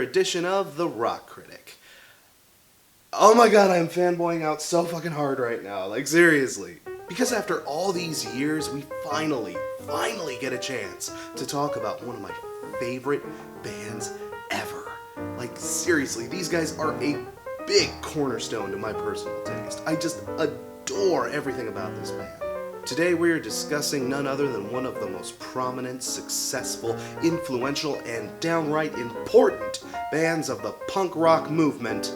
edition of The Rock Critic. Oh my god, I'm fanboying out so fucking hard right now, like seriously. Because after all these years, we finally get a chance to talk about one of my favorite bands ever. Like seriously, these guys are a big cornerstone to my personal taste. I just adore everything about this band. Today we are discussing none other than one of the most prominent, successful, influential, and downright important bands of the punk rock movement.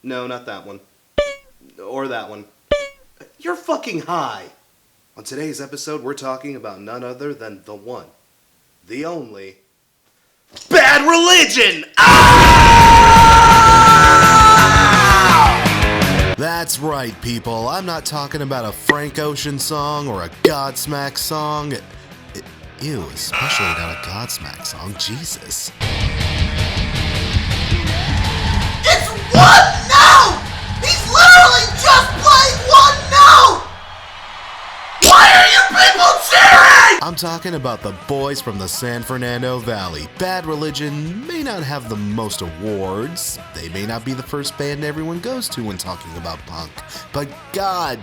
No, not that one. Or that one. You're fucking high! On today's episode, we're talking about none other than the one, the only, Bad Religion! That's right, people. I'm not talking about a Frank Ocean song or a Godsmack song. Ew, especially not a Godsmack song. Jesus. It's one note! He's literally just playing one note! Why are you people cheering? I'm talking about the boys from the San Fernando Valley. Bad Religion may not have the most awards. They may not be the first band everyone goes to when talking about punk. But god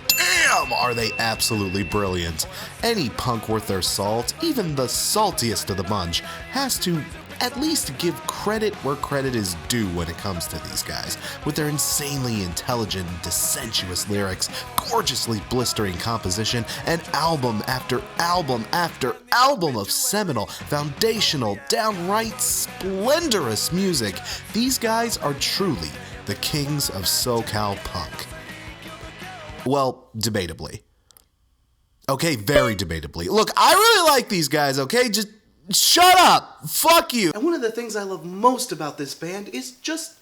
damn, are they absolutely brilliant. Any punk worth their salt, even the saltiest of the bunch, has to at least give credit where credit is due when it comes to these guys. With their insanely intelligent, sensuous lyrics, gorgeously blistering composition, and album after album after album of seminal, foundational, downright splendorous music, these guys are truly the kings of SoCal punk. Well, debatably. Okay, very debatably. Look, I really like these guys, okay? Just shut up! Fuck you! And one of the things I love most about this band is just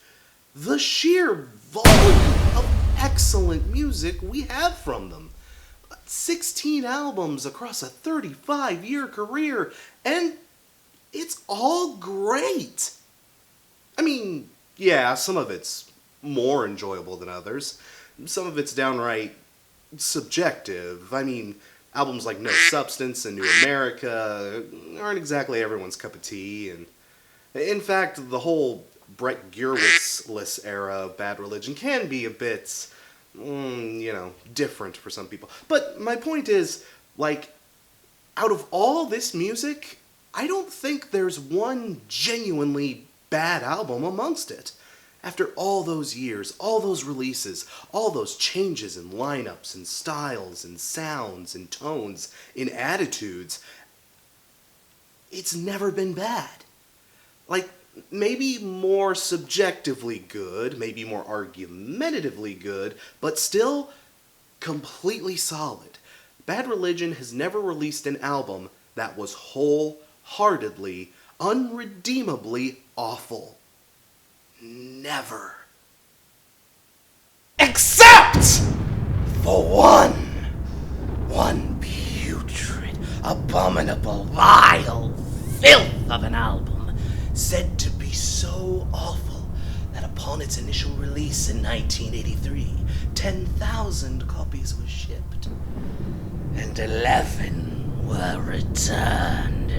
the sheer volume of excellent music we have from them. 16 albums across a 35-year career, and it's all great. I mean, yeah, some of it's more enjoyable than others. Some of it's downright subjective. I mean, albums like No Substance and New America aren't exactly everyone's cup of tea, and in fact, the whole Brett Gurewitz-less era of Bad Religion can be a bit, different for some people. But my point is, like, out of all this music, I don't think there's one genuinely bad album amongst it. After all those years, all those releases, all those changes in lineups and styles and sounds and tones, in attitudes, it's never been bad. Like, maybe more subjectively good, maybe more argumentatively good, but still completely solid. Bad Religion has never released an album that was wholeheartedly, unredeemably awful. Never. Except for one putrid, abominable, vile filth of an album, said to be so awful that upon its initial release in 1983, 10,000 copies were shipped, and 11 were returned.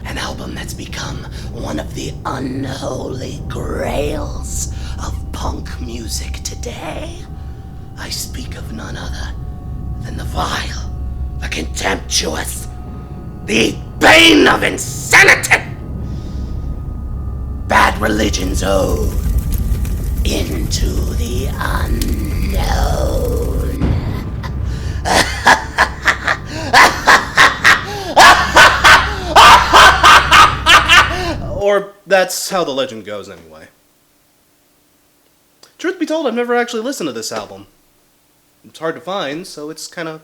An album that's become one of the unholy grails of punk music today. I speak of none other than the vile, the contemptuous, the bane of insanity! Bad Religion's ode into the unknown. Or that's how the legend goes anyway. Truth be told, I've never actually listened to this album. It's hard to find, so it's kind of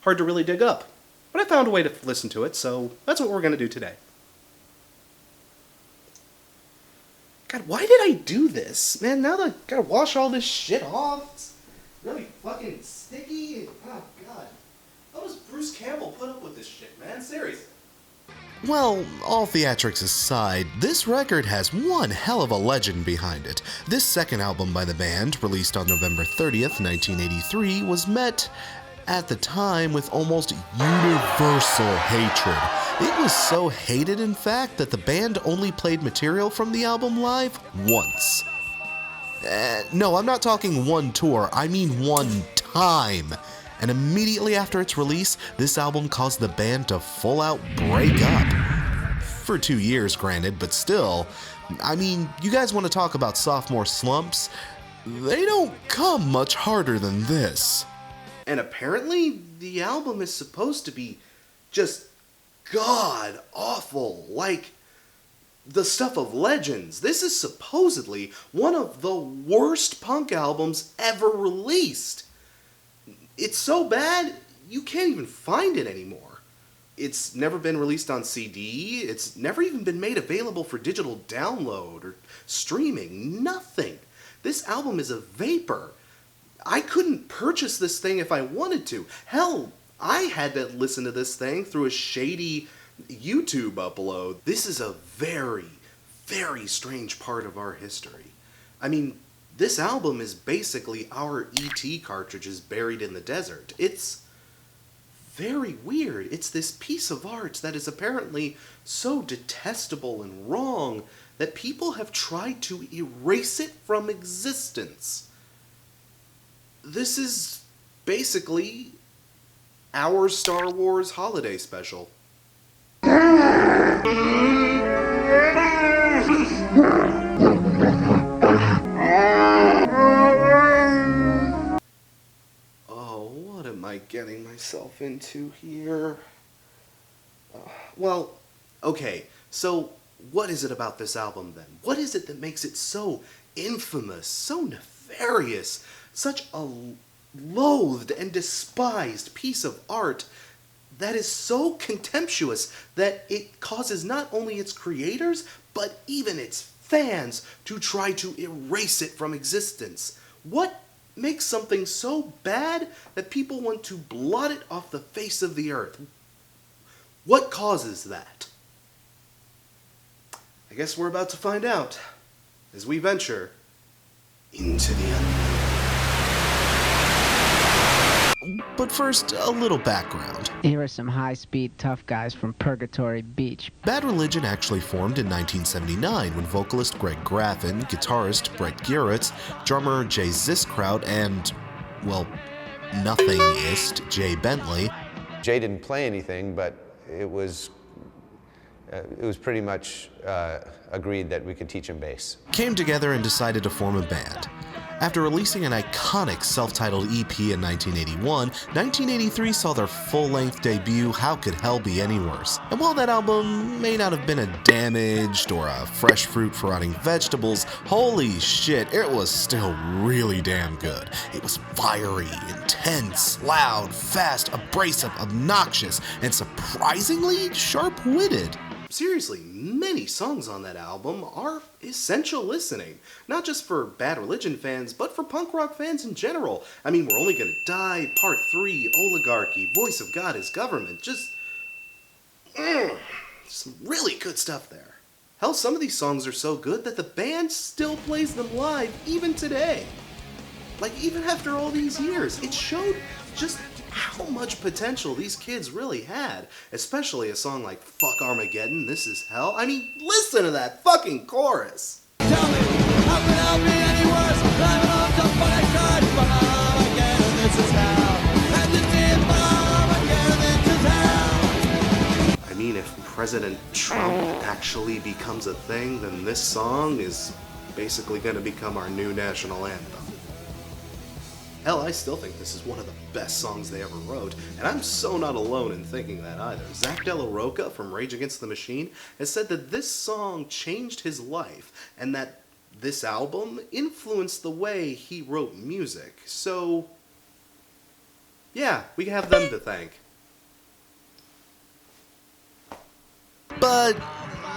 hard to really dig up. But I found a way to listen to it, so that's what we're going to do today. God, why did I do this? Man, now that I gotta wash all this shit off, it's really fucking sticky. Oh, God. How does Bruce Campbell put up with this shit, man? Seriously. Well, all theatrics aside, this record has one hell of a legend behind it. This second album by the band, released on November 30th, 1983, was met at the time with almost universal hatred. It was so hated, in fact, that the band only played material from the album live once. No, I'm not talking one tour, I mean one time. And immediately after its release, this album caused the band to full out break up. For 2 years, granted, but still, I mean, you guys want to talk about sophomore slumps? They don't come much harder than this. And apparently, the album is supposed to be just god awful, like the stuff of legends. This is supposedly one of the worst punk albums ever released. It's so bad, you can't even find it anymore. It's never been released on CD, it's never even been made available for digital download or streaming, nothing. This album is a vapor. I couldn't purchase this thing if I wanted to. Hell, I had to listen to this thing through a shady YouTube upload. This is a very, very strange part of our history. I mean, this album is basically our E.T. cartridges buried in the desert. It's very weird. It's this piece of art that is apparently so detestable and wrong that people have tried to erase it from existence. This is basically our Star Wars holiday special. Oh, what am I getting myself into here? Well, okay, so what is it about this album then? What is it that makes it so infamous, so nefarious, such a loathed and despised piece of art that is so contemptuous that it causes not only its creators, but even its fans to try to erase it from existence? What makes something so bad that people want to blot it off the face of the earth? What causes that? I guess we're about to find out as we venture into the unknown. But first, a little background. Here are some high-speed tough guys from Purgatory Beach. Bad Religion actually formed in 1979 when vocalist Greg Graffin, guitarist Brett Guritz, drummer Jay Ziskraut, and, well, nothingist Jay Bentley. Jay didn't play anything, but it was pretty much agreed that we could teach him bass. Came together and decided to form a band. After releasing an iconic self-titled EP in 1981, 1983 saw their full-length debut, How Could Hell Be Any Worse? And while that album may not have been a Damaged or a Fresh Fruit for Rotting Vegetables, holy shit, it was still really damn good. It was fiery, intense, loud, fast, abrasive, obnoxious, and surprisingly sharp-witted. Seriously, many songs on that album are essential listening. Not just for Bad Religion fans, but for punk rock fans in general. I mean, We're Only Gonna Die, Part 3, Oligarchy, Voice of God is Government. Just some really good stuff there. Hell, some of these songs are so good that the band still plays them live even today. Like, even after all these years, it showed just how much potential these kids really had. Especially a song like Fuck Armageddon, This Is Hell. I mean, listen to that fucking chorus. Tell me, how can I be any worse? I'm on top, but I cried. Fuck Armageddon, this is hell. And the deep Armageddon, this is hell. I mean, if President Trump actually becomes a thing, then this song is basically going to become our new national anthem. Hell, I still think this is one of the best songs they ever wrote, and I'm so not alone in thinking that either. Zach De La Rocha from Rage Against the Machine has said that this song changed his life, and that this album influenced the way he wrote music. So, yeah, we have them to thank. But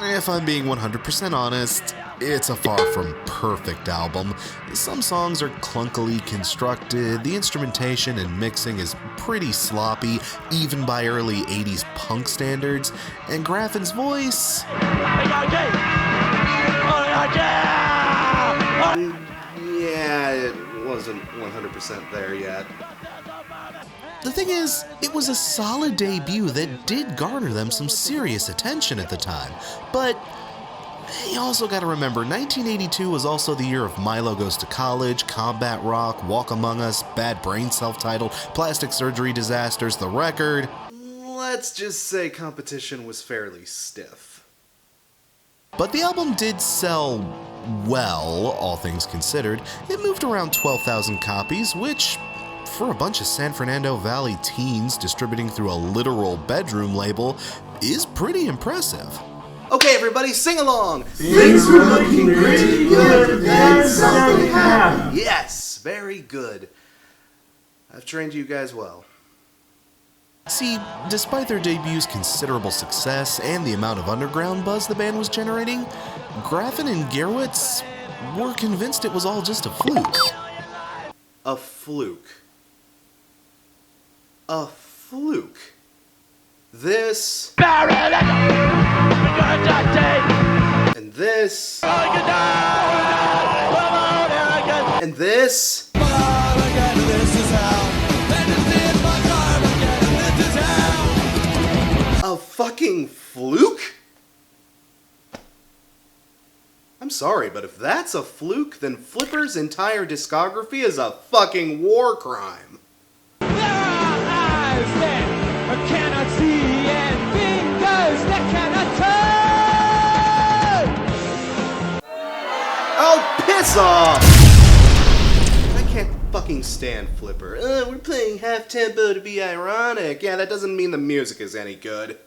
if I'm being 100% honest, it's a far from perfect album. Some songs are clunkily constructed, the instrumentation and mixing is pretty sloppy, even by early 80s punk standards, and Graffin's voice... Yeah, it wasn't 100% there yet. The thing is, it was a solid debut that did garner them some serious attention at the time, but you also gotta remember, 1982 was also the year of Milo Goes to College, Combat Rock, Walk Among Us, Bad Brain self-titled, Plastic Surgery Disasters, The Record. Let's just say competition was fairly stiff. But the album did sell well, all things considered. It moved around 12,000 copies, which, for a bunch of San Fernando Valley teens distributing through a literal bedroom label, is pretty impressive. Okay, everybody, sing along! Things were looking pretty good, then something happened. Yes, very good. I've trained you guys well. See, despite their debut's considerable success and the amount of underground buzz the band was generating, Graffin and Gerwitz were convinced it was all just a fluke. A fluke. A fluke. This... And this... And this... A fucking fluke? I'm sorry, but if that's a fluke, then Flipper's entire discography is a fucking war crime. There are eyes that cannot see and fingers that cannot touch. Oh, piss off! I can't fucking stand Flipper. We're playing half-tempo to be ironic. Yeah, that doesn't mean the music is any good.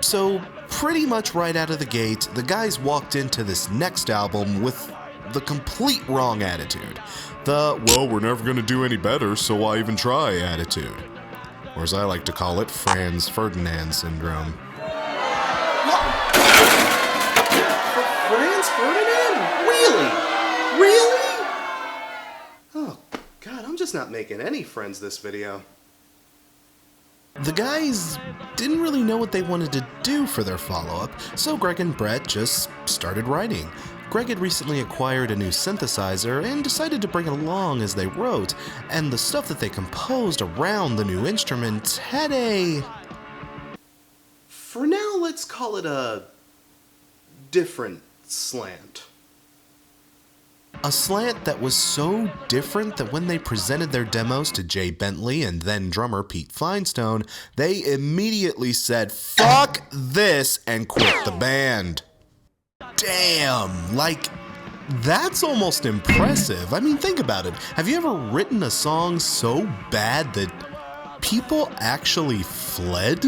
So, pretty much right out of the gate, the guys walked into this next album with the complete wrong attitude. The, well, we're never gonna do any better, so why even try attitude. Or as I like to call it, Franz Ferdinand syndrome. Franz Ferdinand? Really? Really? Oh, God, I'm just not making any friends this video. The guys didn't really know what they wanted to do for their follow-up, so Greg and Brett just started writing. Greg had recently acquired a new synthesizer and decided to bring it along as they wrote, and the stuff that they composed around the new instrument had a... For now, let's call it a... different slant. A slant that was so different that when they presented their demos to Jay Bentley and then drummer Pete Finestone, they immediately said, "Fuck this," and quit the band. Damn, like, that's almost impressive. I mean, think about it. Have you ever written a song so bad that people actually fled?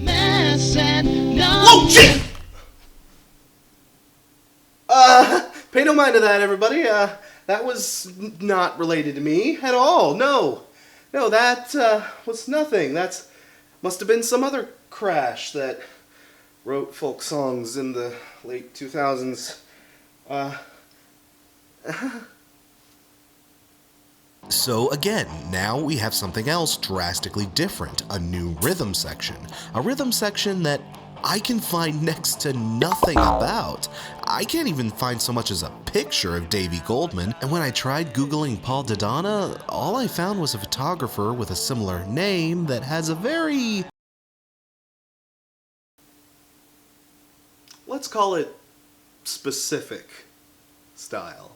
Whoa, shit! Pay no mind to that, everybody. That was not related to me at all. No, that was nothing. That must have been some other crash that wrote folk songs in the late 2000s. So again, now we have something else drastically different, a new rhythm section. A rhythm section that I can find next to nothing about. I can't even find so much as a picture of Davy Goldman, and when I tried Googling Paul Dodonna, all I found was a photographer with a similar name that has a very... Let's call it specific style.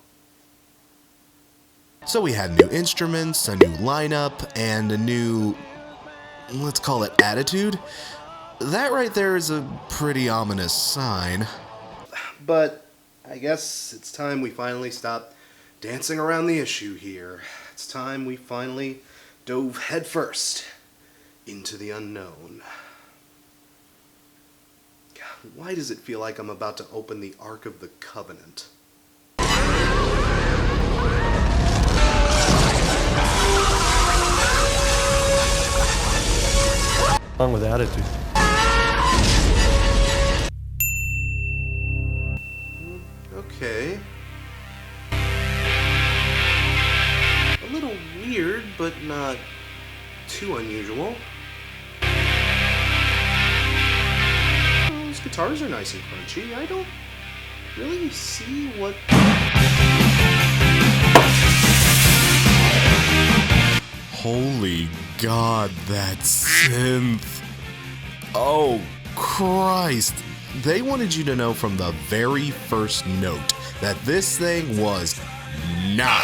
So we had new instruments, a new lineup, and a new, let's call it attitude. That right there is a pretty ominous sign. But I guess it's time we finally stop dancing around the issue here. It's time we finally dove headfirst into the unknown. God, why does it feel like I'm about to open the Ark of the Covenant? Song with attitude. Okay. A little weird, but not too unusual. Those guitars are nice and crunchy. I don't really see what... Holy God, that synth. Oh, Christ. They wanted you to know from the very first note that this thing was not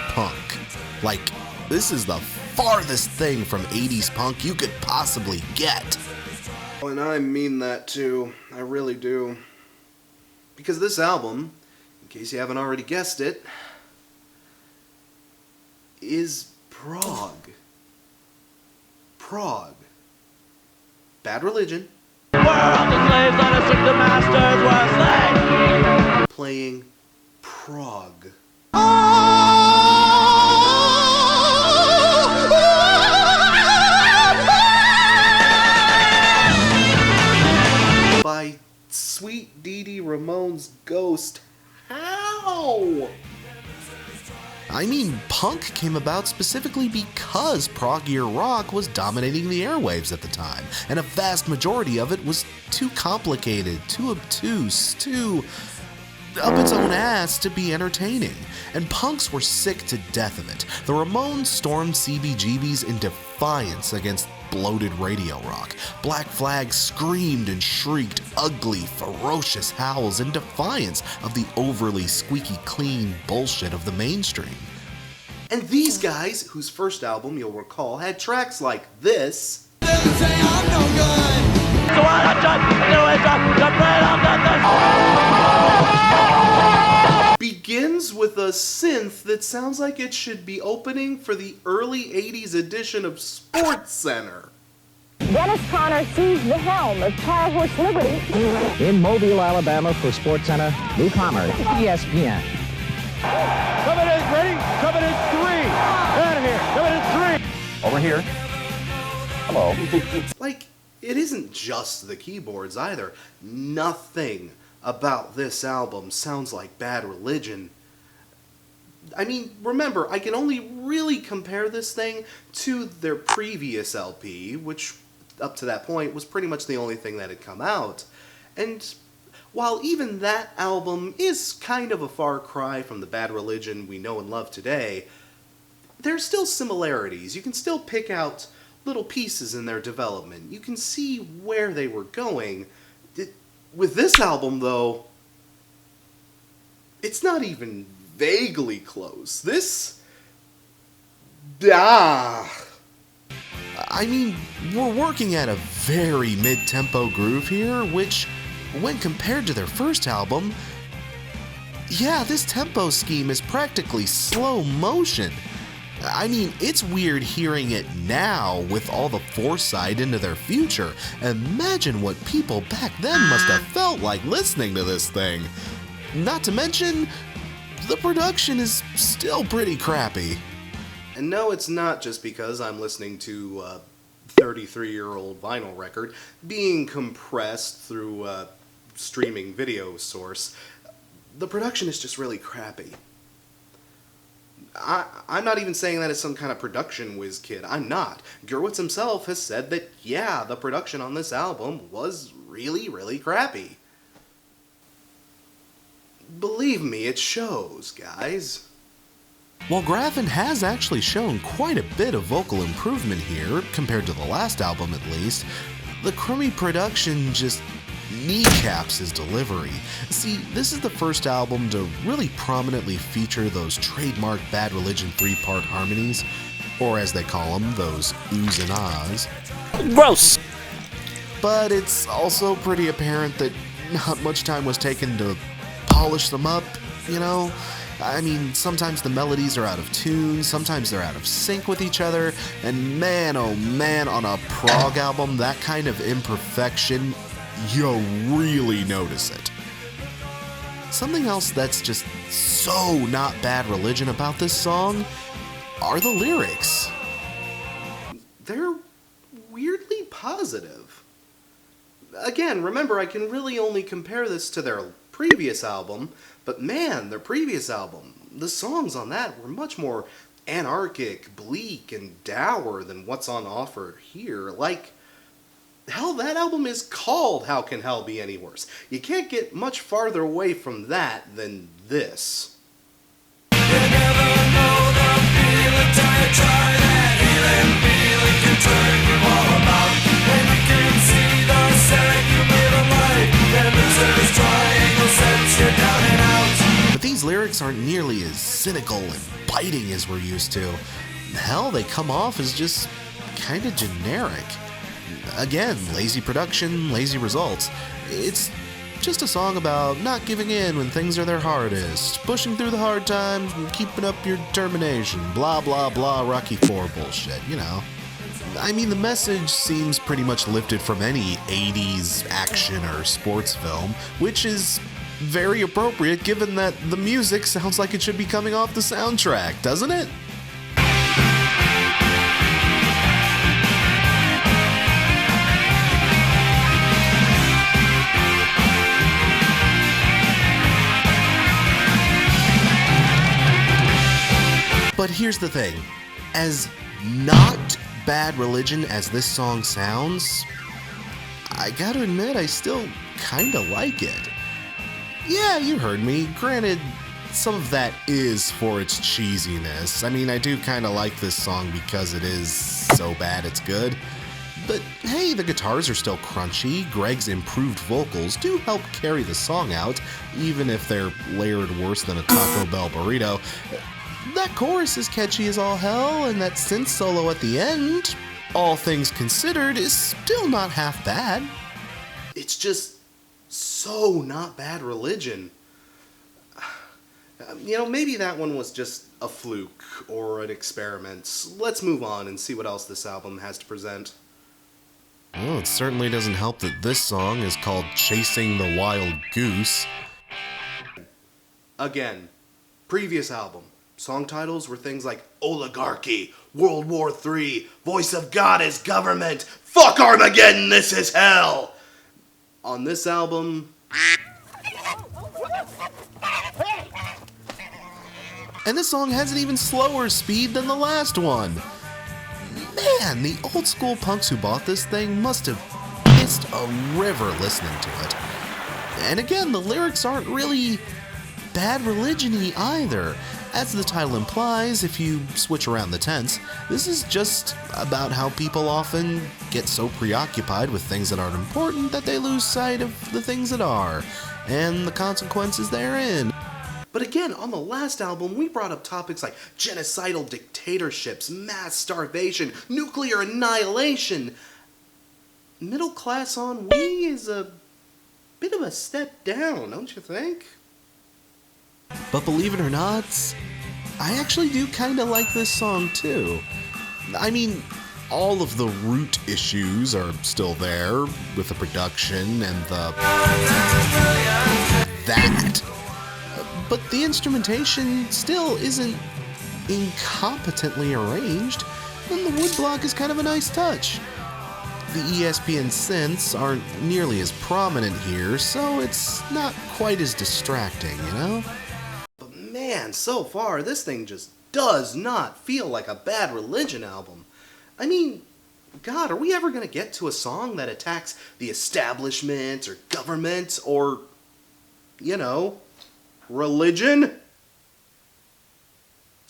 punk. Like, this is the farthest thing from 80s punk you could possibly get. And I mean that too. I really do. Because this album, in case you haven't already guessed it, is Prog. Prog. Bad Religion. We're all the slaves on a stick, the masters were slaves. Playing Prog. By Sweet Dee Dee Ramone's Ghost. How? I mean, punk came about specifically because proggier rock was dominating the airwaves at the time, and a vast majority of it was too complicated, too obtuse, too up its own ass to be entertaining. And punks were sick to death of it. The Ramones stormed CBGB's in defiance against bloated radio rock. Black Flag screamed and shrieked ugly, ferocious howls in defiance of the overly squeaky clean bullshit of the mainstream. And these guys, whose first album you'll recall had tracks like this, Say I'm no good. So what I try to do is to play on the begins with a synth that sounds like it should be opening for the early 80s edition of Sports Center. Dennis Conner seized the helm of Tar Horse Liberty. In Mobile, Alabama for SportsCenter, Luke Hammer, ESPN. Coming in, ready? Coming in 3. Out of here. Coming in 3. Over here. Hello. Like, it isn't just the keyboards either. Nothing about this album sounds like Bad Religion. I mean, remember, I can only really compare this thing to their previous LP, which up to that point was pretty much the only thing that had come out. And while even that album is kind of a far cry from the Bad Religion we know and love today, there's still similarities. You can still pick out little pieces in their development. You can see where they were going. With this album, though, it's not even vaguely close. I mean, we're working at a very mid-tempo groove here, which, when compared to their first album, yeah, this tempo scheme is practically slow motion. I mean, it's weird hearing it now with all the foresight into their future. Imagine what people back then must have felt like listening to this thing. Not to mention, the production is still pretty crappy. And no, it's not just because I'm listening to a 33-year-old vinyl record being compressed through a streaming video source. The production is just really crappy. I'm not even saying that as some kind of production whiz kid. I'm not. Gurwitz himself has said that, yeah, the production on this album was really, really crappy. Believe me, it shows, guys. While Graffin has actually shown quite a bit of vocal improvement here, compared to the last album at least, the crummy production just kneecaps his delivery. See, this is the first album to really prominently feature those trademark Bad Religion 3-part harmonies, or as they call them, those oohs and ahs. Gross! But it's also pretty apparent that not much time was taken to polish them up, you know? I mean, sometimes the melodies are out of tune, sometimes they're out of sync with each other, and man, oh man, on a prog album, that kind of imperfection, you really notice it. Something else that's just so not Bad Religion about this song are the lyrics. They're weirdly positive. Again, remember, I can really only compare this to their previous album, but man, their previous album, the songs on that were much more anarchic, bleak, and dour than what's on offer here. Like, hell, that album is called How Can Hell Be Any Worse? You can't get much farther away from that than this. You never know the feeling till you try that healing feeling. lyrics aren't nearly as cynical and biting as we're used to. Hell, they come off as just kinda generic. Again, lazy production, lazy results. It's just a song about not giving in when things are their hardest, pushing through the hard times and keeping up your determination, blah blah blah Rocky IV bullshit, you know. I mean, the message seems pretty much lifted from any 80s action or sports film, which is very appropriate given that the music sounds like it should be coming off the soundtrack, doesn't it? But here's the thing, as not Bad Religion as this song sounds, I gotta admit I still kinda like it. Yeah, you heard me. Granted, some of that is for its cheesiness. I mean, I do kinda like this song because it is so bad it's good. But hey, the guitars are still crunchy. Greg's improved vocals do help carry the song out, even if they're layered worse than a Taco Bell burrito. That chorus is catchy as all hell, and that synth solo at the end, all things considered, is still not half bad. It's just so not Bad Religion. You know, maybe that one was just a fluke or an experiment. Let's move on and see what else this album has to present. Well, it certainly doesn't help that this song is called Chasing the Wild Goose. Again, previous album. Song titles were things like Oligarchy, World War III, Voice of God is Government, Fuck Armageddon, This is Hell! On this album... And this song has an even slower speed than the last one. Man, the old school punks who bought this thing must have pissed a river listening to it. And again, the lyrics aren't really Bad Religion-y either. As the title implies, if you switch around the tense, this is just about how people often get so preoccupied with things that aren't important that they lose sight of the things that are, and the consequences therein. But again, on the last album, we brought up topics like genocidal dictatorships, mass starvation, nuclear annihilation. Middle class ennui is a bit of a step down, don't you think? But believe it or not, I actually do kinda like this song too. I mean, all of the root issues are still there, with the production and that. But the instrumentation still isn't incompetently arranged, and the woodblock is kind of a nice touch. The ESP and synths aren't nearly as prominent here, so it's not quite as distracting, you know? But man, so far, this thing just does not feel like a Bad Religion album. I mean, God, are we ever gonna get to a song that attacks the establishment or government or, you know, religion? It's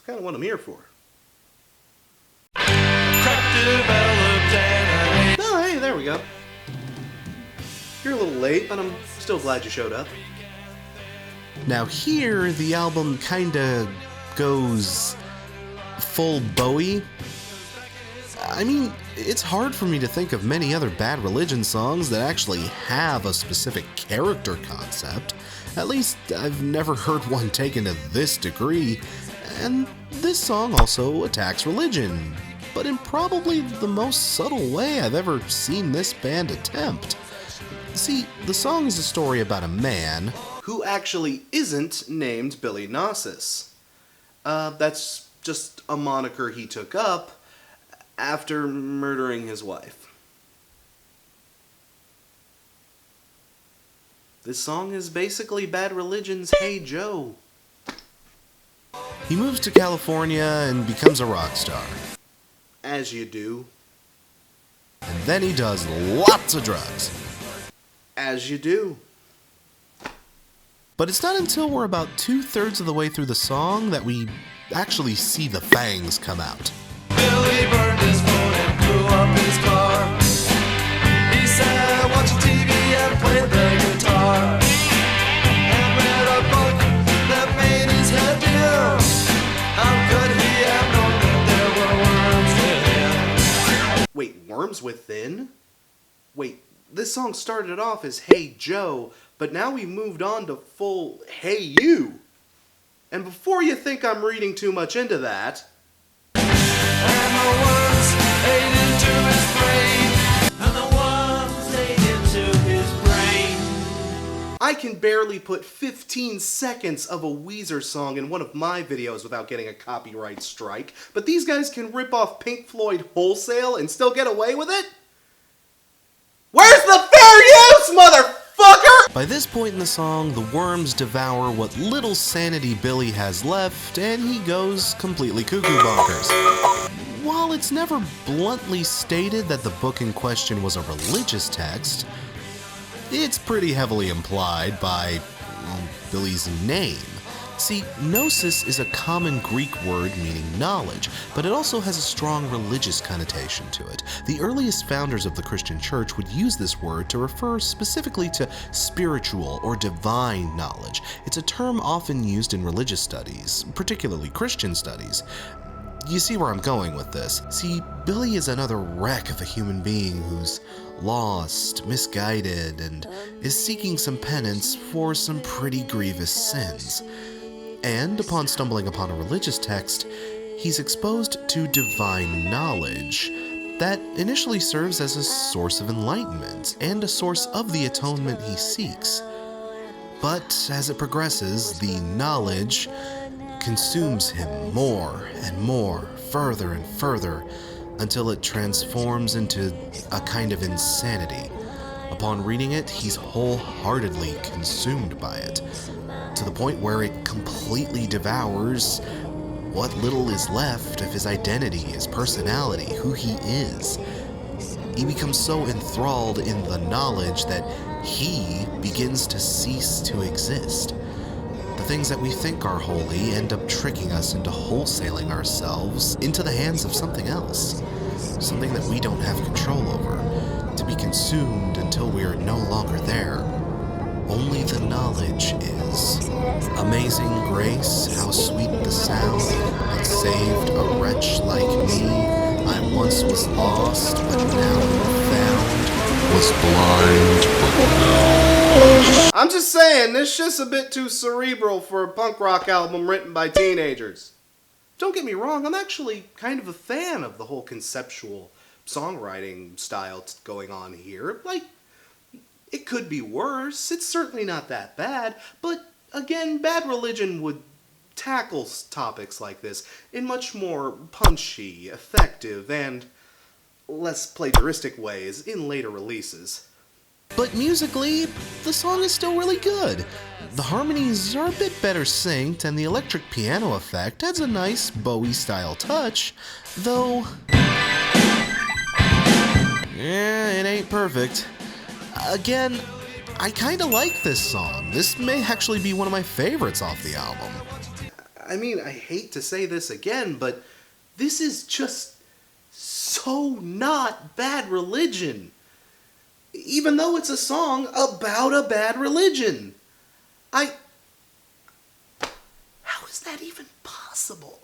kind of what I'm here for. Oh, hey, there we go. You're a little late, but I'm still glad you showed up. Now here, the album kinda goes full Bowie. I mean, it's hard for me to think of many other Bad Religion songs that actually have a specific character concept. At least, I've never heard one taken to this degree. And this song also attacks religion, but in probably the most subtle way I've ever seen this band attempt. See, the song is a story about a man who actually isn't named Billy Nossis. That's just a moniker he took up after murdering his wife. This song is basically Bad Religion's Hey Joe. He moves to California and becomes a rock star. As you do. And then he does lots of drugs. As you do. But it's not until we're about 2/3 of the way through the song that we actually see the fangs come out. Billy burned his phone and blew up his car. He said, watch TV and play the guitar. And read a book that made his head Worms Within? Wait, this song started off as Hey Joe, but now we moved on to full Hey You. And before you think I'm reading too much into that, And the worms ate into his brain. And the worms ate into his brain. I can barely put 15 seconds of a Weezer song in one of my videos without getting a copyright strike, but these guys can rip off Pink Floyd wholesale and still get away with it? Where's the fair use, motherfucker? By this point in the song, the worms devour what little sanity Billy has left, and he goes completely cuckoo bonkers. While it's never bluntly stated that the book in question was a religious text, it's pretty heavily implied by, well, Billy's name. See, gnosis is a common Greek word meaning knowledge, but it also has a strong religious connotation to it. The earliest founders of the Christian church would use this word to refer specifically to spiritual or divine knowledge. It's a term often used in religious studies, particularly Christian studies. You see where I'm going with this. See, Billy is another wreck of a human being who's lost, misguided, and is seeking some penance for some pretty grievous sins. And upon stumbling upon a religious text, he's exposed to divine knowledge that initially serves as a source of enlightenment and a source of the atonement he seeks. But as it progresses, the knowledge consumes him more and more, further and further, until it transforms into a kind of insanity. Upon reading it, he's wholeheartedly consumed by it, to the point where it completely devours what little is left of his identity, his personality, who he is. He becomes so enthralled in the knowledge that he begins to cease to exist. The things that we think are holy end up tricking us into wholesaling ourselves into the hands of something else, something that we don't have control over, to be consumed until we are no longer there. Only the knowledge is. Amazing grace, how sweet the sound that saved a wretch like me. I once was lost, but now am found. Was blind, but now. I'm just saying, this shit's a bit too cerebral for a punk rock album written by teenagers. Don't get me wrong, I'm actually kind of a fan of the whole conceptual songwriting style going on here. Like, it could be worse. It's certainly not that bad. But again, Bad Religion would tackle topics like this in much more punchy, effective, and less plagiaristic ways in later releases. But musically, the song is still really good. The harmonies are a bit better synced, and the electric piano effect adds a nice Bowie-style touch, though it ain't perfect. Again, I kinda like this song. This may actually be one of my favorites off the album. I mean, I hate to say this again, but this is just so not Bad Religion. Even though it's a song about a bad religion. How is that even possible?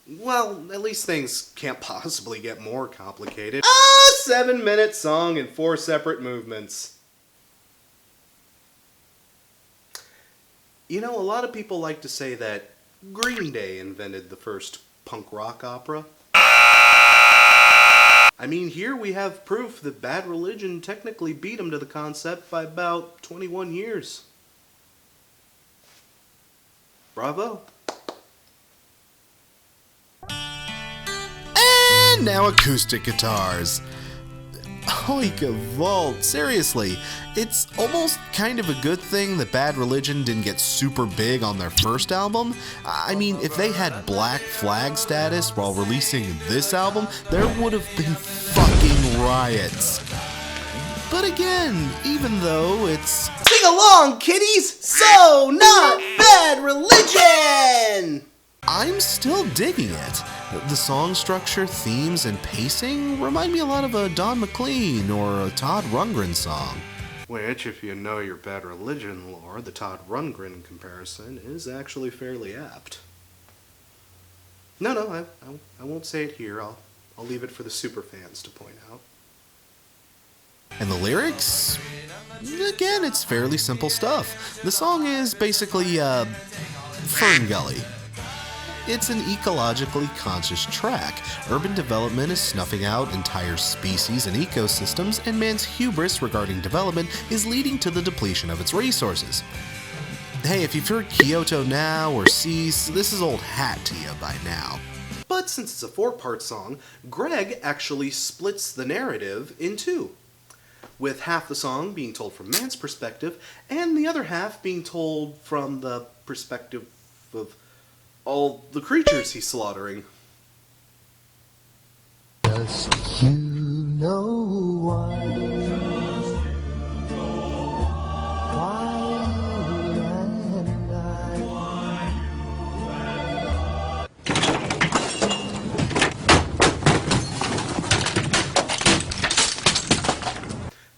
Well, at least things can't possibly get more complicated. A 7-minute song in 4 separate movements. You know, a lot of people like to say that Green Day invented the first punk rock opera. I mean, here we have proof that Bad Religion technically beat them to the concept by about 21 years. Bravo. And now acoustic guitars. Oika Vault, seriously, it's almost kind of a good thing that Bad Religion didn't get super big on their first album. I mean, if they had Black Flag status while releasing this album, there would have been fucking riots. But again, even though it's... Sing along, kiddies! So not Bad Religion! I'm still digging it. The song structure, themes, and pacing remind me a lot of a Don McLean or a Todd Rundgren song. Which, if you know your Bad Religion lore, the Todd Rundgren comparison is actually fairly apt. No, I won't say it here. I'll I'll leave it for the superfans to point out. And the lyrics? Again, it's fairly simple stuff. The song is basically, Fern Gully. It's an ecologically conscious track. Urban development is snuffing out entire species and ecosystems, and man's hubris regarding development is leading to the depletion of its resources. Hey, if you've heard Kyoto Now or Cease, this is old hat to you by now. But since it's a 4-part song, Greg actually splits the narrative in 2, with half the song being told from man's perspective, and the other half being told from the perspective of all the creatures he's slaughtering. Just you know why you and I.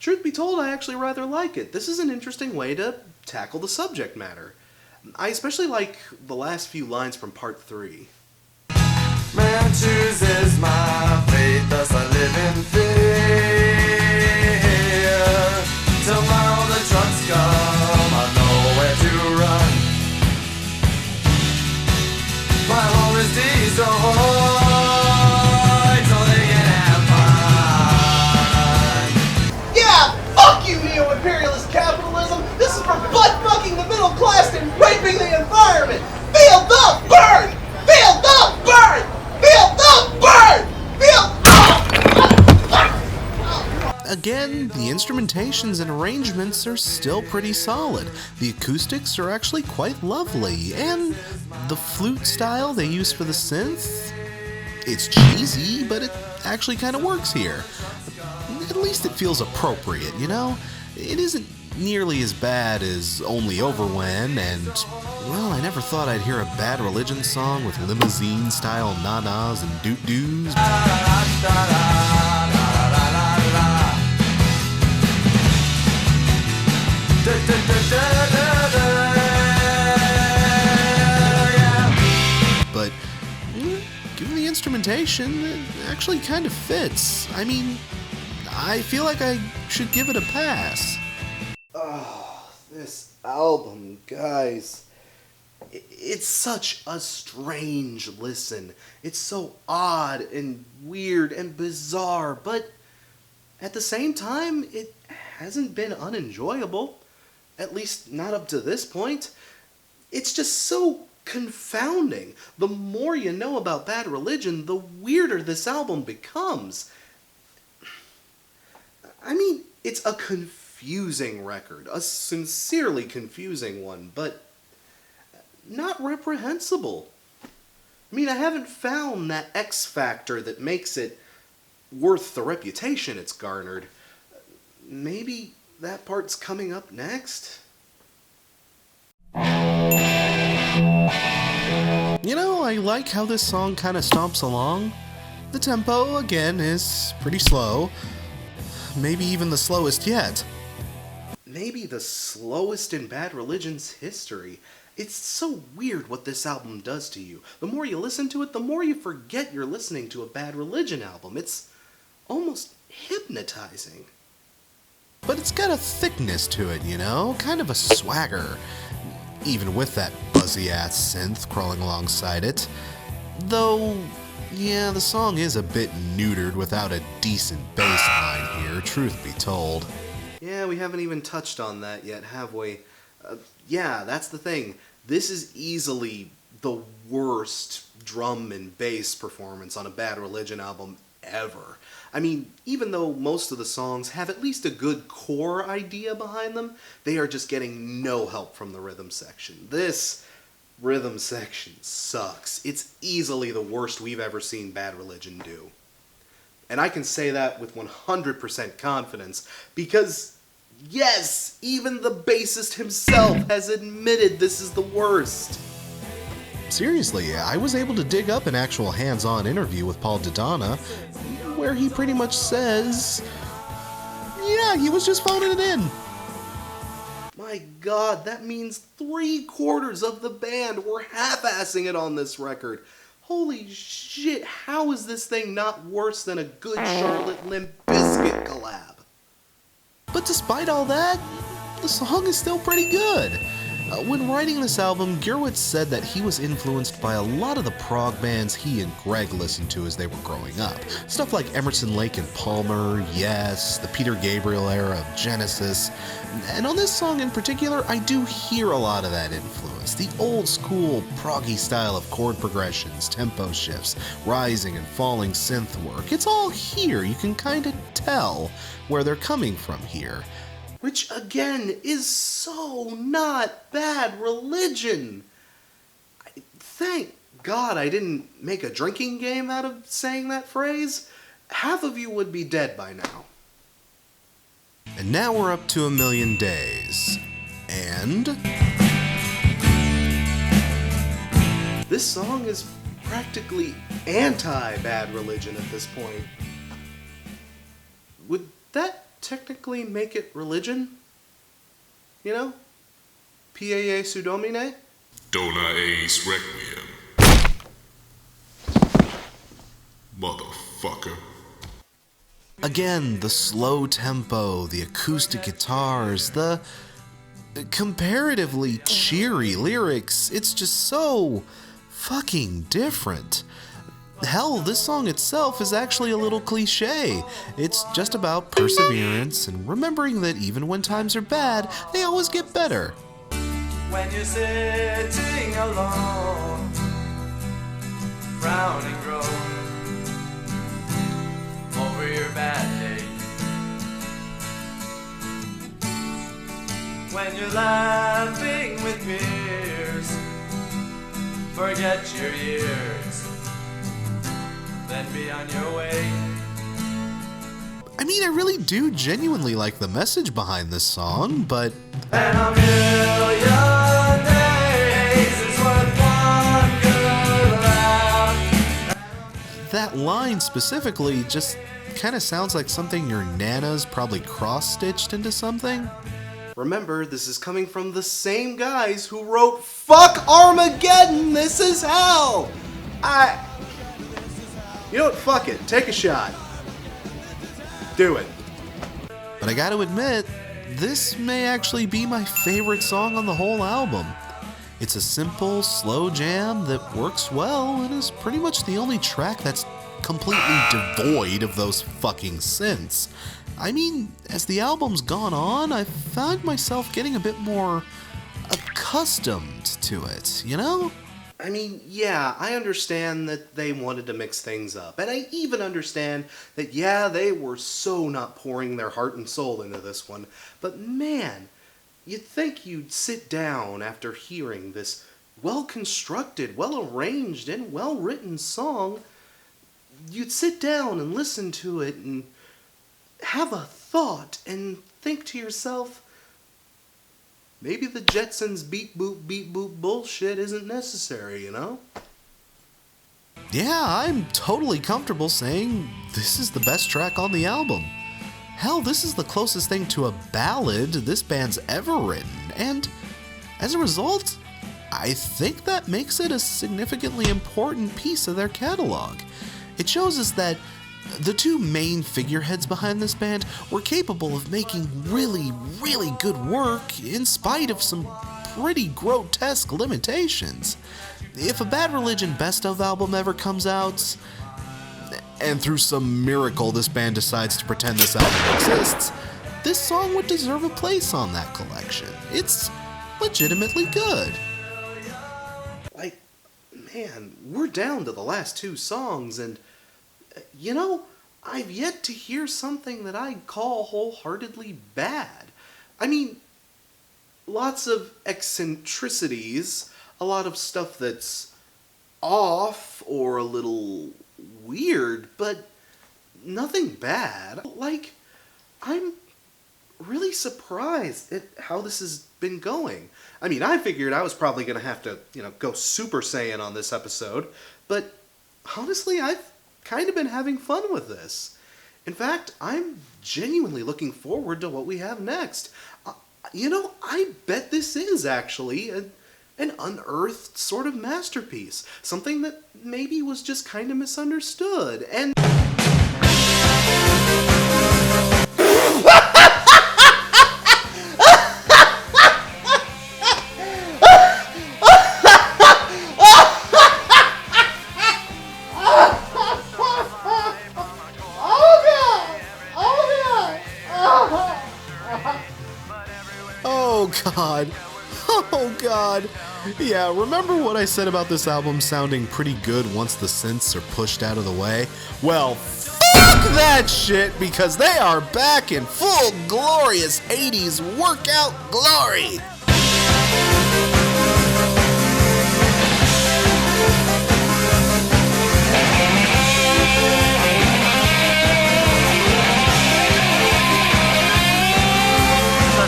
Truth be told, I actually rather like it. This is an interesting way to tackle the subject matter. I especially like the last few lines from part 3. Man chooses my fate, thus I live in fear. Tomorrow the trucks come, I know where to run. My home is destroyed, so they can have fun. Yeah, fuck you, neo-imperialist capitalism! This is for butt-fucking the middle class and raping the environment! Feel the burn! Feel the burn! Feel the burn! Feel... Again, the instrumentations and arrangements are still pretty solid. The acoustics are actually quite lovely, and the flute style they use for the synth, it's cheesy, but it actually kind of works here. At least it feels appropriate, you know? It isn't nearly as bad as Only Over When, and, well, I never thought I'd hear a Bad Religion song with limousine-style na-nas and doot-doos. But, given the instrumentation, it actually kind of fits. I mean, I feel like I should give it a pass. Oh, this album, guys. It's such a strange listen. It's so odd and weird and bizarre, but at the same time, it hasn't been unenjoyable. At least not up to this point. It's just so confounding. The more you know about Bad Religion, the weirder this album becomes. I mean, it's a confusing record, a sincerely confusing one, but not reprehensible. I mean, I haven't found that X factor that makes it worth the reputation it's garnered. Maybe that part's coming up next? You know, I like how this song kind of stomps along. The tempo, again, is pretty slow. Maybe even the slowest yet. Maybe the slowest in Bad Religion's history. It's so weird what this album does to you. The more you listen to it, the more you forget you're listening to a Bad Religion album. It's almost hypnotizing. But it's got a thickness to it, you know? Kind of a swagger. Even with that buzzy-ass synth crawling alongside it. Though, yeah, the song is a bit neutered without a decent bass line here, truth be told. Yeah, we haven't even touched on that yet, have we? Yeah, that's the thing. This is easily the worst drum and bass performance on a Bad Religion album ever. I mean, even though most of the songs have at least a good core idea behind them, they are just getting no help from the rhythm section. This rhythm section sucks. It's easily the worst we've ever seen Bad Religion do. And I can say that with 100% confidence, because, yes, even the bassist himself has admitted this is the worst. Seriously, I was able to dig up an actual hands-on interview with Paul Dodonna, where he pretty much says, yeah, he was just phoning it in. My God, that means 3/4 of the band were half-assing it on this record. Holy shit, how is this thing not worse than a good Charlotte Limp Bizkit collab? But despite all that, the song is still pretty good. When writing this album, Gurewitz said that he was influenced by a lot of the prog bands he and Greg listened to as they were growing up. Stuff like Emerson, Lake and Palmer, Yes, the Peter Gabriel era of Genesis. And on this song in particular, I do hear a lot of that influence. The old school proggy style of chord progressions, tempo shifts, rising and falling synth work. It's all here. You can kind of tell where they're coming from here. Which, again, is so not Bad Religion. Thank God I didn't make a drinking game out of saying that phrase. Half of you would be dead by now. And now we're up to 1,000,000 Days. And this song is practically anti-Bad Religion at this point. Would that technically make it religion? You know? Paa Sudomine? Dona Ace Requiem. Motherfucker. again, the slow tempo, the acoustic guitars, the comparatively cheery lyrics, it's just so fucking different. Hell, this song itself is actually a little cliche. It's just about perseverance and remembering that even when times are bad, they always get better. When you're sitting alone, frowning grow over your bad day. When you're laughing with peers, forget your years, then be on your way. I mean, I really do genuinely like the message behind this song, but And a million days is worth one good laugh. that line specifically just kind of sounds like something your nana's probably cross-stitched into something. Remember, this is coming from the same guys who wrote Fuck Armageddon, This Is Hell! You know what, fuck it, take a shot. Do it. But I gotta admit, this may actually be my favorite song on the whole album. It's a simple, slow jam that works well and is pretty much the only track that's completely devoid of those fucking synths. I mean, as the album's gone on, I've found myself getting a bit more accustomed to it, you know? I mean, yeah, I understand that they wanted to mix things up. And I even understand that, yeah, they were so not pouring their heart and soul into this one. But man, you'd think you'd sit down after hearing this well-constructed, well-arranged, and well-written song. You'd sit down and listen to it and have a thought and think to yourself, maybe the Jetsons beat boop bullshit isn't necessary, you know? Yeah, I'm totally comfortable saying this is the best track on the album. Hell, this is the closest thing to a ballad this band's ever written, and as a result, I think that makes it a significantly important piece of their catalog. It shows us that the two main figureheads behind this band were capable of making really, really good work in spite of some pretty grotesque limitations. If a Bad Religion Best Of album ever comes out, and through some miracle this band decides to pretend this album exists, this song would deserve a place on that collection. It's legitimately good. Like, man, we're down to the last two songs, and you know, I've yet to hear something that I'd call wholeheartedly bad. I mean, lots of eccentricities, a lot of stuff that's off or a little weird, but nothing bad. Like, I'm really surprised at how this has been going. I mean, I figured I was probably going to have to, go Super Saiyan on this episode, but honestly, I've kind of been having fun with this. In fact, I'm genuinely looking forward to what we have next. I bet this is actually a an unearthed sort of masterpiece, something that maybe was just kind of misunderstood, and... Oh God. Oh God. Yeah, remember what I said about this album sounding pretty good once the synths are pushed out of the way? Well, fuck that shit, because they are back in full glorious 80s workout glory!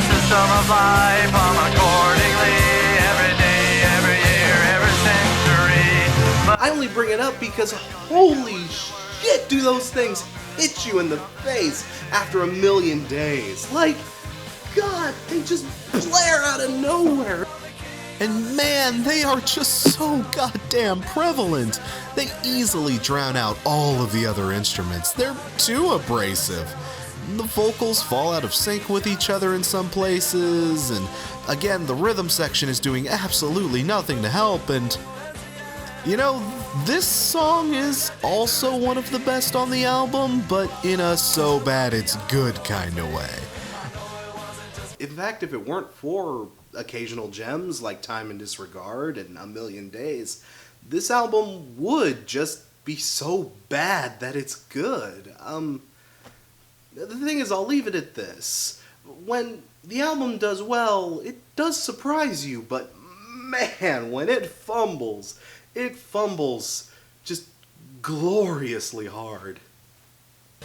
System of life, accordingly, every day, every year, every century. I only bring it up because holy shit do those things hit you in the face after a million days. Like, God, they just blare out of nowhere. And man, they are just so goddamn prevalent. They easily drown out all of the other instruments. They're too abrasive. The vocals fall out of sync with each other in some places, and again, the rhythm section is doing absolutely nothing to help, and you know, this song is also one of the best on the album, but in a so bad it's good kind of way. In fact, if it weren't for occasional gems like Time and Disregard and A Million Days, this album would just be so bad that it's good. The thing is, I'll leave it at this. When the album does well, it does surprise you, but man, when it fumbles just gloriously hard.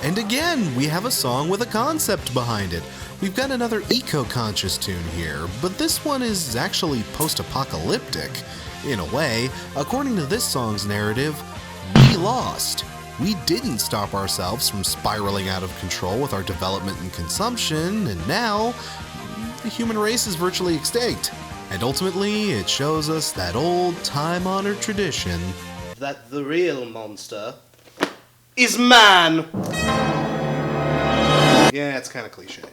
And again, we have a song with a concept behind it. We've got another eco-conscious tune here, but this one is actually post-apocalyptic. In a way, according to this song's narrative, we lost. We didn't stop ourselves from spiraling out of control with our development and consumption, and now the human race is virtually extinct. And ultimately, it shows us that old time-honored tradition that the real monster is man. Yeah, it's kind of cliche.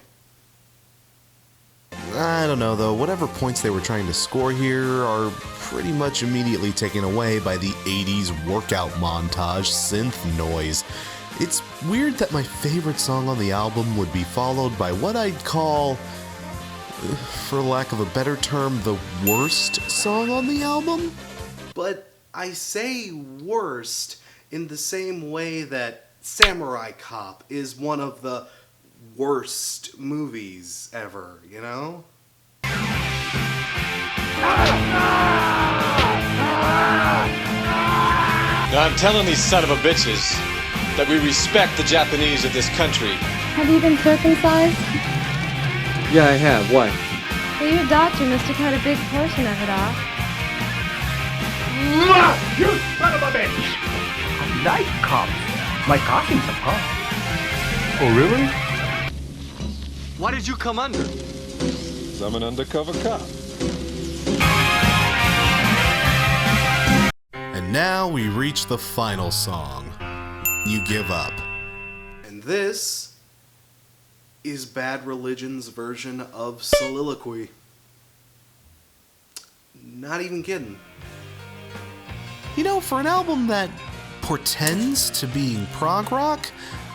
I don't know though, whatever points they were trying to score here are pretty much immediately taken away by the 80s workout montage synth noise. It's weird that my favorite song on the album would be followed by what I'd call, for lack of a better term, the worst song on the album? But I say worst in the same way that Samurai Cop is one of the worst movies ever, you know? Now I'm telling these son of a bitches that we respect the Japanese of this country. Have you been circumcised? Yeah, I have. Why? Well, your doctor must have cut a big portion of it off. You son of a bitch! I like cops. My costume's a pop. Oh, really? Why did you come under? 'Cause I'm an undercover cop. And now we reach the final song, You Give Up. And this is Bad Religion's version of Soliloquy. Not even kidding. You know, for an album that portends to being prog rock,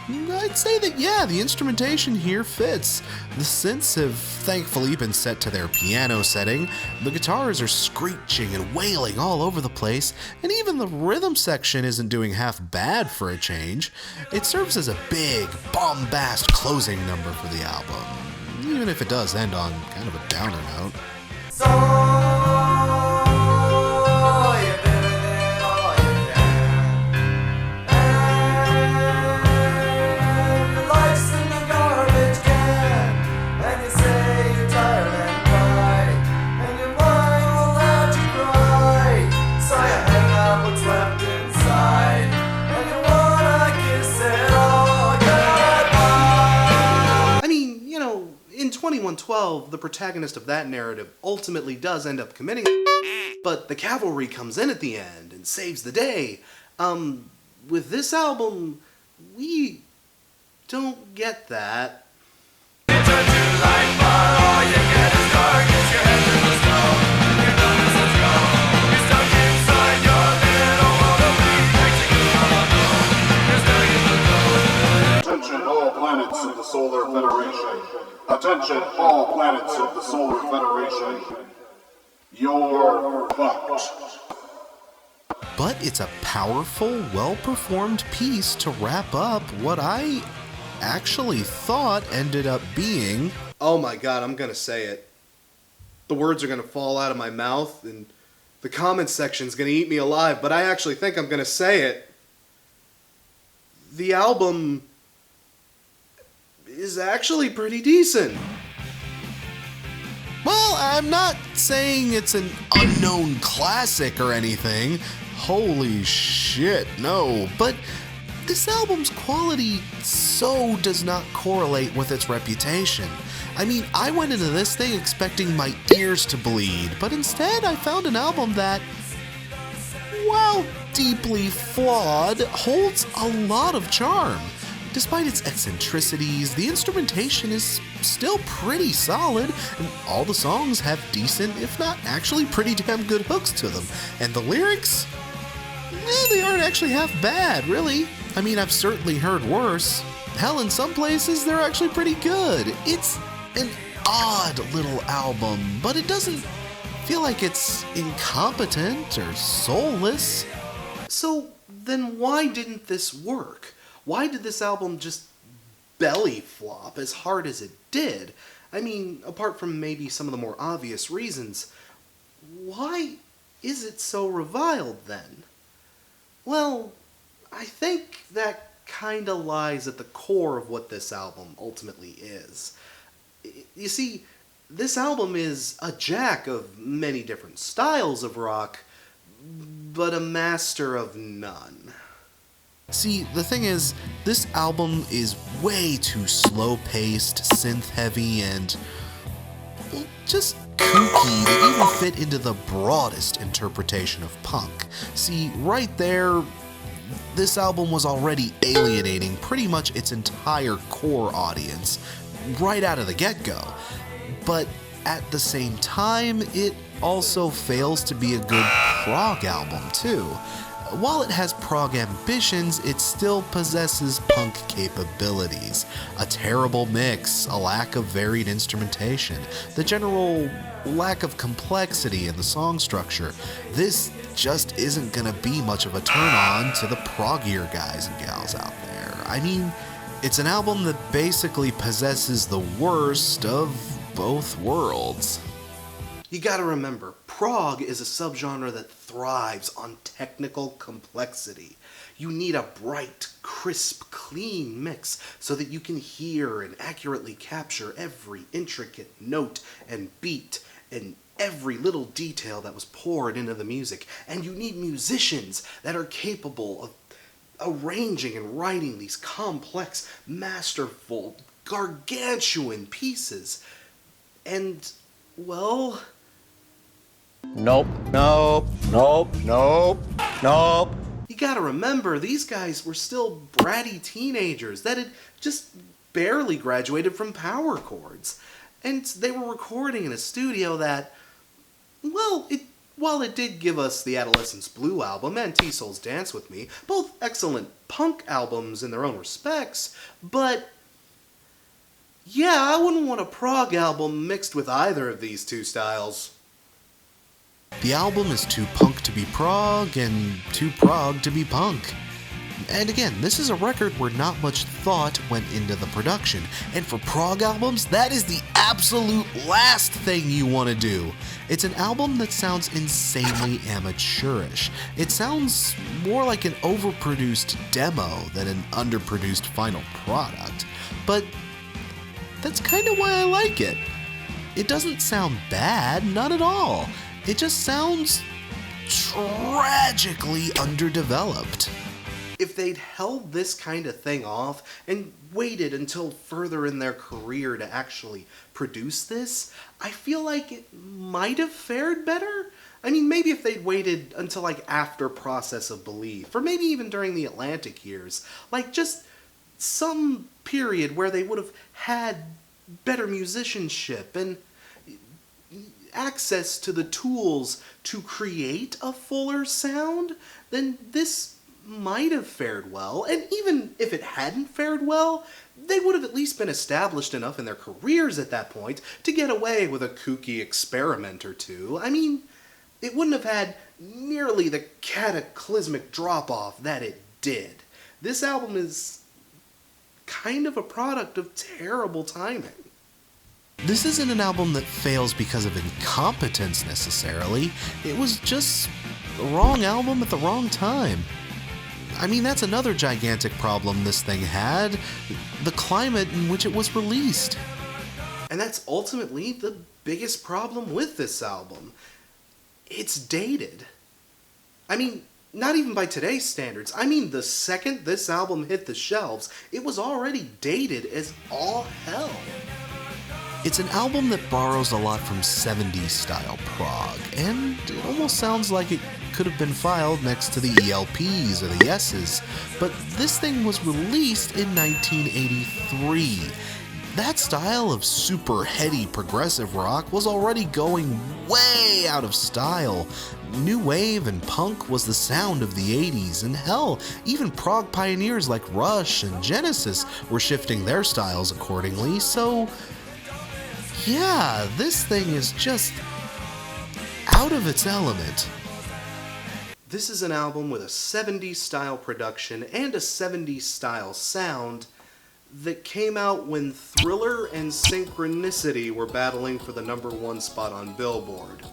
I'd say that, yeah, the instrumentation here fits. The synths have thankfully been set to their piano setting, the guitars are screeching and wailing all over the place, and even the rhythm section isn't doing half bad for a change. It serves as a big, bombast closing number for the album, even if it does end on kind of a downer note. 2112, the protagonist of that narrative ultimately does end up committing, but the cavalry comes in at the end and saves the day. With this album, we don't get that. Attention all planets of the Solar Federation. Attention all planets of the Solar Federation. You're fucked. But it's a powerful, well-performed piece to wrap up what I actually thought ended up being... Oh my god, I'm gonna say it. The words are gonna fall out of my mouth, and the comments section's gonna eat me alive, but I actually think I'm gonna say it. The album is actually pretty decent. Well, I'm not saying it's an unknown classic or anything. Holy shit, no. But this album's quality so does not correlate with its reputation. I mean, I went into this thing expecting my ears to bleed, but instead I found an album that, while deeply flawed, holds a lot of charm. Despite its eccentricities, the instrumentation is still pretty solid, and all the songs have decent, if not actually pretty damn good hooks to them. And the lyrics? They aren't actually half bad, really. I mean, I've certainly heard worse. Hell, in some places, they're actually pretty good. It's an odd little album, but it doesn't feel like it's incompetent or soulless. So, then why didn't this work? Why did this album just belly flop as hard as it did? I mean, apart from maybe some of the more obvious reasons, why is it so reviled then? Well, I think that kinda lies at the core of what this album ultimately is. You see, this album is a jack of many different styles of rock, but a master of none. See, the thing is, this album is way too slow-paced, synth-heavy, and just kooky to even fit into the broadest interpretation of punk. See, right there, this album was already alienating pretty much its entire core audience right out of the get-go. But at the same time, it also fails to be a good prog album, too. While it has prog ambitions, it still possesses punk capabilities. A terrible mix, a lack of varied instrumentation, the general lack of complexity in the song structure. This just isn't gonna be much of a turn-on to the proggier guys and gals out there. I mean, it's an album that basically possesses the worst of both worlds. You gotta remember, prog is a subgenre that thrives on technical complexity. You need a bright, crisp, clean mix so that you can hear and accurately capture every intricate note and beat and every little detail that was poured into the music. And you need musicians that are capable of arranging and writing these complex, masterful, gargantuan pieces. And, well... Nope. You gotta remember, these guys were still bratty teenagers that had just barely graduated from power chords. And they were recording in a studio that, well, while it did give us the Adolescence Blue album and T-Soul's Dance With Me, both excellent punk albums in their own respects, but yeah, I wouldn't want a prog album mixed with either of these two styles. The album is too punk to be prog, and too prog to be punk. And again, this is a record where not much thought went into the production, and for prog albums, that is the absolute last thing you want to do. It's an album that sounds insanely amateurish. It sounds more like an overproduced demo than an underproduced final product, but that's kind of why I like it. It doesn't sound bad, not at all. It just sounds tragically underdeveloped. If they'd held this kind of thing off and waited until further in their career to actually produce this, I feel like it might have fared better. I mean, maybe if they'd waited until like after Process of Belief, or maybe even during the Atlantic years, like just some period where they would have had better musicianship and access to the tools to create a fuller sound, then this might have fared well. And even if it hadn't fared well, they would have at least been established enough in their careers at that point to get away with a kooky experiment or two. I mean, it wouldn't have had nearly the cataclysmic drop-off that it did. This album is kind of a product of terrible timing. This isn't an album that fails because of incompetence necessarily. It was just the wrong album at the wrong time. I mean, that's another gigantic problem this thing had, the climate in which it was released. And that's ultimately the biggest problem with this album. It's dated. I mean, not even by today's standards. I mean, the second this album hit the shelves, it was already dated as all hell. It's an album that borrows a lot from 70s style prog, and it almost sounds like it could have been filed next to the ELPs or the Yeses, but this thing was released in 1983. That style of super heady progressive rock was already going way out of style. New wave and punk was the sound of the 80s, and hell, even prog pioneers like Rush and Genesis were shifting their styles accordingly, so yeah, this thing is just out of its element. This is an album with a 70s style production and a 70s style sound that came out when Thriller and Synchronicity were battling for the #1 spot on Billboard.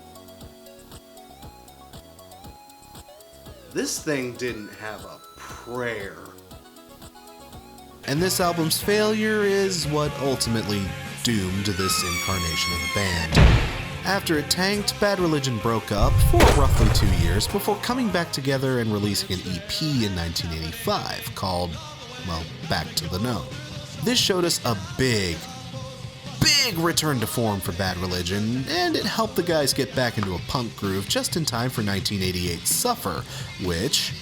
This thing didn't have a prayer. And this album's failure is what ultimately doomed this incarnation of the band. After it tanked, Bad Religion broke up for roughly 2 years before coming back together and releasing an EP in 1985 called, well, Back to the Known. This showed us a big return to form for Bad Religion, and it helped the guys get back into a punk groove just in time for 1988's Suffer, which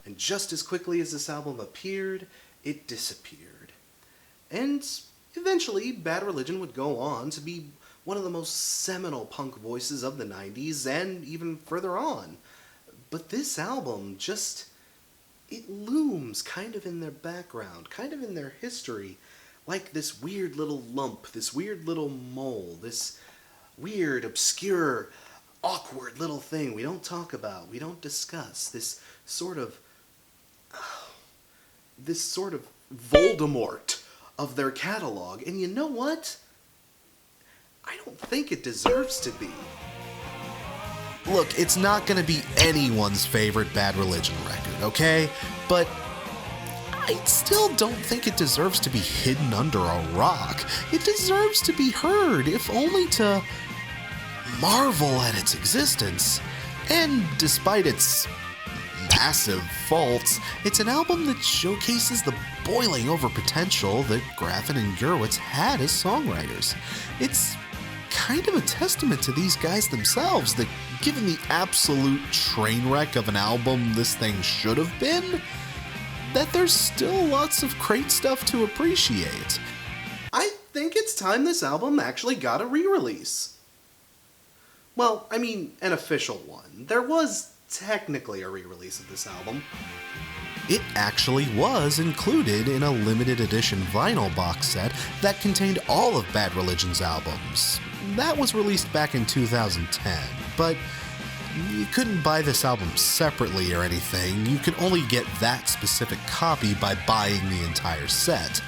and just as quickly as this album appeared, it disappeared. And eventually, Bad Religion would go on to be one of the most seminal punk voices of the 90s and even further on. But this album just, it looms kind of in their background, kind of in their history, like this weird little lump, this weird little mole, this weird, obscure, awkward little thing we don't talk about, we don't discuss, this sort of Voldemort of their catalog. And you know what? I don't think it deserves to be. Look, it's not gonna be anyone's favorite Bad Religion record, okay? But I still don't think it deserves to be hidden under a rock. It deserves to be heard, if only to marvel at its existence. And despite its massive faults, it's an album that showcases the boiling over potential that Graffin and Gurewitz had as songwriters. It's kind of a testament to these guys themselves that, given the absolute train wreck of an album this thing should have been, that there's still lots of great stuff to appreciate. I think it's time this album actually got a re-release. Well, I mean, an official one. There was technically a re-release of this album. It actually was included in a limited edition vinyl box set that contained all of Bad Religion's albums. That was released back in 2010, but you couldn't buy this album separately or anything. You could only get that specific copy by buying the entire set.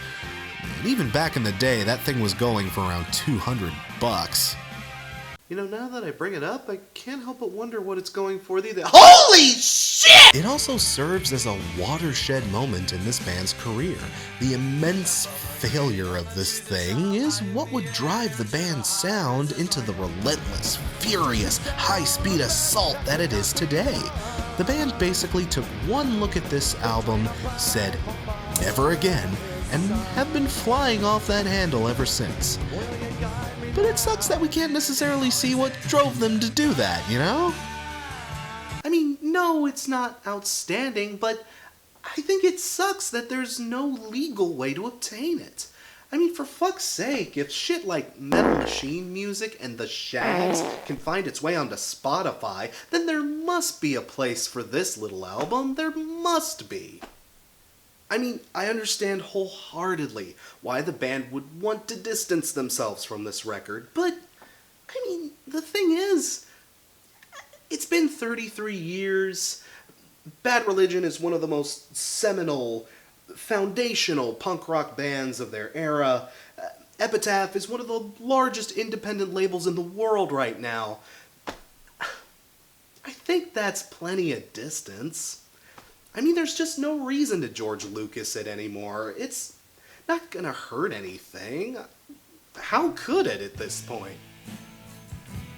And even back in the day, that thing was going for around $200. You know, now that I bring it up, I can't help but wonder what it's going for the Holy shit! It also serves as a watershed moment in this band's career. The immense failure of this thing is what would drive the band's sound into the relentless, furious, high-speed assault that it is today. The band basically took one look at this album, said, "Never again," and have been flying off that handle ever since. But it sucks that we can't necessarily see what drove them to do that, you know? I mean, no, it's not outstanding, but I think it sucks that there's no legal way to obtain it. I mean, for fuck's sake, if shit like Metal Machine music and the Shags can find its way onto Spotify, then there must be a place for this little album. There must be. I mean, I understand wholeheartedly why the band would want to distance themselves from this record, but, I mean, the thing is, it's been 33 years. Bad Religion is one of the most seminal, foundational punk rock bands of their era. Epitaph is one of the largest independent labels in the world right now. I think that's plenty of distance. I mean, there's just no reason to George Lucas it anymore. It's not gonna hurt anything. How could it at this point?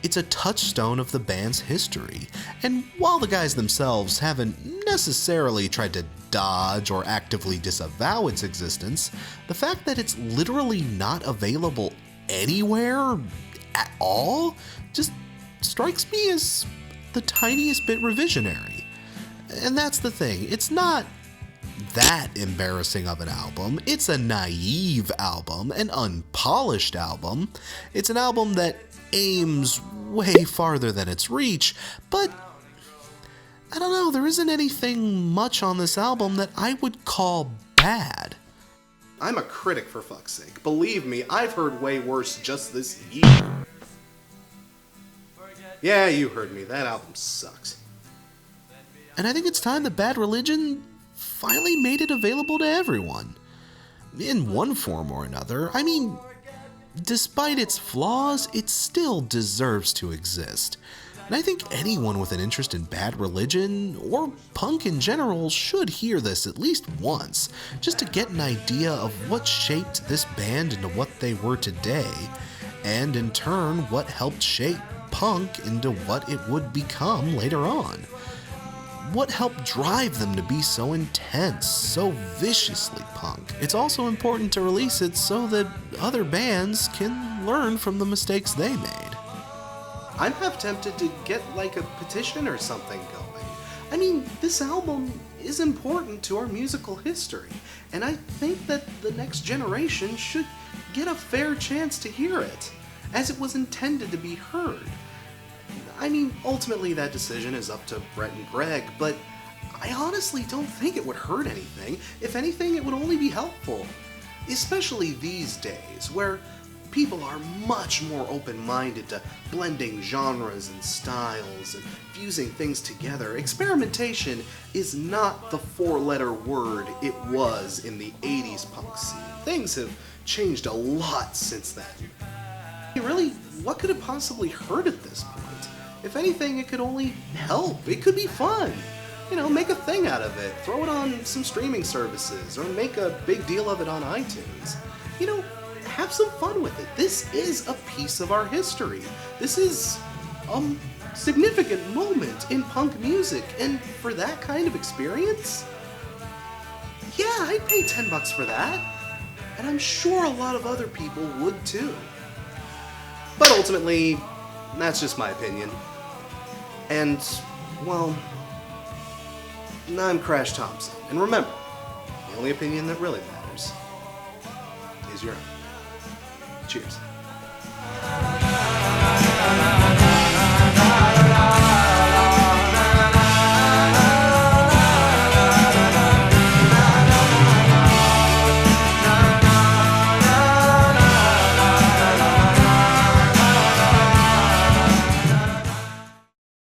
It's a touchstone of the band's history, and while the guys themselves haven't necessarily tried to dodge or actively disavow its existence, the fact that it's literally not available anywhere at all just strikes me as the tiniest bit revisionary. And that's the thing, it's not that embarrassing of an album. It's a naive album, an unpolished album. It's an album that aims way farther than its reach, but I don't know, there isn't anything much on this album that I would call bad. I'm a critic, for fuck's sake. Believe me, I've heard way worse just this year. Yeah, you heard me, that album sucks. And I think it's time that Bad Religion finally made it available to everyone. In one form or another. I mean, despite its flaws, it still deserves to exist. And I think anyone with an interest in Bad Religion, or punk in general, should hear this at least once, just to get an idea of what shaped this band into what they were today, and in turn, what helped shape punk into what it would become later on. What helped drive them to be so intense, so viciously punk? It's also important to release it so that other bands can learn from the mistakes they made. I'm half tempted to get like a petition or something going. I mean, this album is important to our musical history, and I think that the next generation should get a fair chance to hear it, as it was intended to be heard. I mean, ultimately that decision is up to Brett and Greg, but I honestly don't think it would hurt anything. If anything, it would only be helpful. Especially these days, where people are much more open-minded to blending genres and styles and fusing things together. Experimentation is not the four-letter word it was in the 80s punk scene. Things have changed a lot since then. Really, what could it possibly hurt at this point? If anything, it could only help. It could be fun. You know, make a thing out of it. Throw it on some streaming services, or make a big deal of it on iTunes. You know, have some fun with it. This is a piece of our history. This is a significant moment in punk music, and for that kind of experience, yeah, I'd pay $10 for that. And I'm sure a lot of other people would too. But ultimately, that's just my opinion. And, well, I'm Crash Thompson. And remember, the only opinion that really matters is your own. Cheers.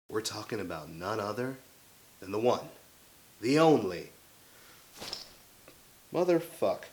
We're talking about none other than the one, the only, motherfuck.